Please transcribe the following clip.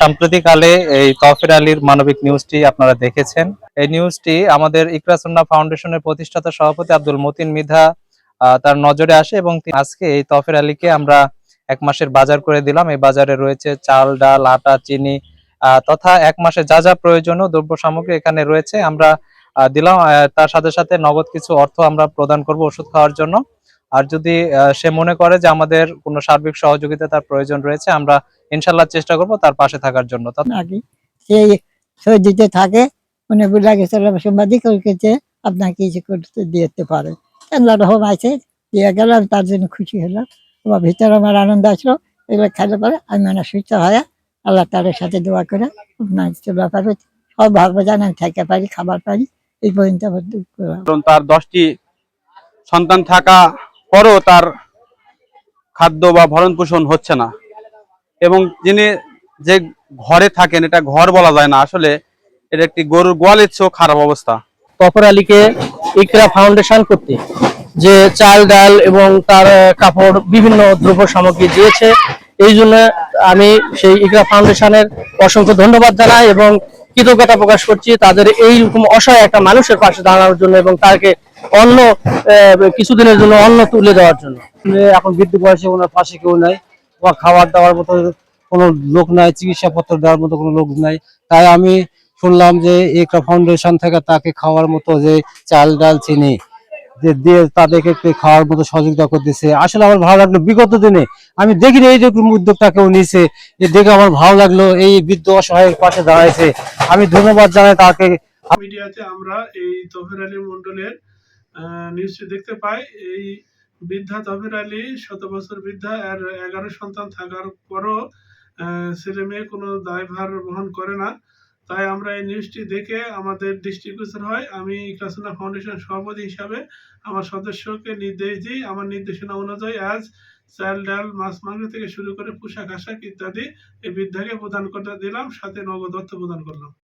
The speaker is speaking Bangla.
সাম্প্রতিককালে এই তৌফির আলীর মানবিক নিউজটি আপনারা দেখেছেন। এই নিউজটি আমাদের ইকরা সুন্নাহ ফাউন্ডেশনের প্রতিষ্ঠাতা সভাপতি আব্দুল মতিন মৃধা তার নজরে আসে এবং আজকে এই তৌফির আলীকে আমরা 1 মাসের বাজার করে দিলাম। এই বাজারে রয়েছে চাল, ডাল, আটা, চিনি তথা 1 মাসে যা যা প্রয়োজনীয় দ্রব্য সামগ্রী এখানে রয়েছে আমরা দিলাম। তার সাথে সাথে নগদ কিছু অর্থ আমরা প্রদান করব ওষুধ খাওয়ার জন্য। আর যদি সে মনে করে যে আমাদের কোনো সার্বিক সহযোগিতা তার প্রয়োজন রয়েছে, আমরা ইনশাল্লাহ চেষ্টা করব তার পাশে থাকার জন্য। নাকি সেই সৌদিতে থাকে, উনি বলে গেছে সাংবাদিক আপনাকে কিছু করতে দিতে পারে। আল্লাহ রহম আছে, দিয়ে গেলাম, তার জন্য খুশি হলাম। আমার ভিতরে আমার আনন্দ আসলো। এগুলো খেলে পরে আমি মানে সুস্থ হয়ে আল্লাহ তাদের সাথে দোয়া করে ব্যাপারে সব ভালো জানেন থাকতে পারি, খাবার পারি, এই পর্যন্ত আবার তার 10টি সন্তান থাকা পরও তার খাদ্য বা ভরণ পোষণ হচ্ছে না, এবং যিনি যে ঘরে থাকেন এটা ঘর বলা যায় না, আসলে এটা একটি গরুর গোয়ালের চেয়েও খারাপ অবস্থা। তৌফির আলীকে ইকরা ফাউন্ডেশন করতে যে চাল, ডাল এবং তার কাপড় বিভিন্ন দ্রব্য সামগ্রী দিয়েছে, এই জন্য আমি সেই ইকরা ফাউন্ডেশনের অসংখ্য ধন্যবাদ জানাই এবং কৃতজ্ঞতা প্রকাশ করছি তাদের এইরকম অসহায় একটা মানুষের পাশে দাঁড়ানোর জন্য এবং তাকে অন্য কিছুদিনের জন্য অন্ন তুলে দেওয়ার জন্য। এখন বৃদ্ধ বয়সে ওনার পাশে কেউ নাই, বা খাবার দেওয়ার মতো কোনো লোক নাই, চিকিৎসাপত্র দেওয়ার মতো কোনো লোক নাই। তাই আমি শুনলাম যে ইকরা ফাউন্ডেশন থেকে তাকে খাওয়ার মতো যে চাল, ডাল, চিনি দিয়ে তাদেরকে খাওয়ার মতো সহযোগিতা করতেছে। আসলে আমার ভালো লাগলো, বিগত দিনে আমি দেখিনি এই যে উদ্যোগটা কেউ নিয়েছে, দেখে আমার ভালো লাগলো। এই বৃদ্ধ অসহায়ের পাশে দাঁড়াইছে, আমি ধন্যবাদ জানাই তাকে। মিডিয়াতে আমরা এই তৌফির আলী মন্ডলের নিউজটি দেখতে পাই। এই বৃদ্ধা তৌফির আলী 100 বছর বৃদ্ধা, আর 11 সন্তান থাকার পরও ছেলে মেয়ে কোনো দায়ভার বহন করে না। তাই আমরা এই নিউজটি দেখে আমাদের দৃষ্টিগোচর হয়। আমি ইকরা সুন্নাহ ফাউন্ডেশন সভাপতি হিসাবে আমার সদস্যকে নির্দেশ দিই, আমার নির্দেশনা অনুযায়ী আজ চাল, ডাল, মাছ, মাংস থেকে শুরু করে পোশাক আশাক ইত্যাদি এই বৃদ্ধাকে প্রদান করতে দিলাম, সাথে নগদ অর্থ প্রদান করলাম।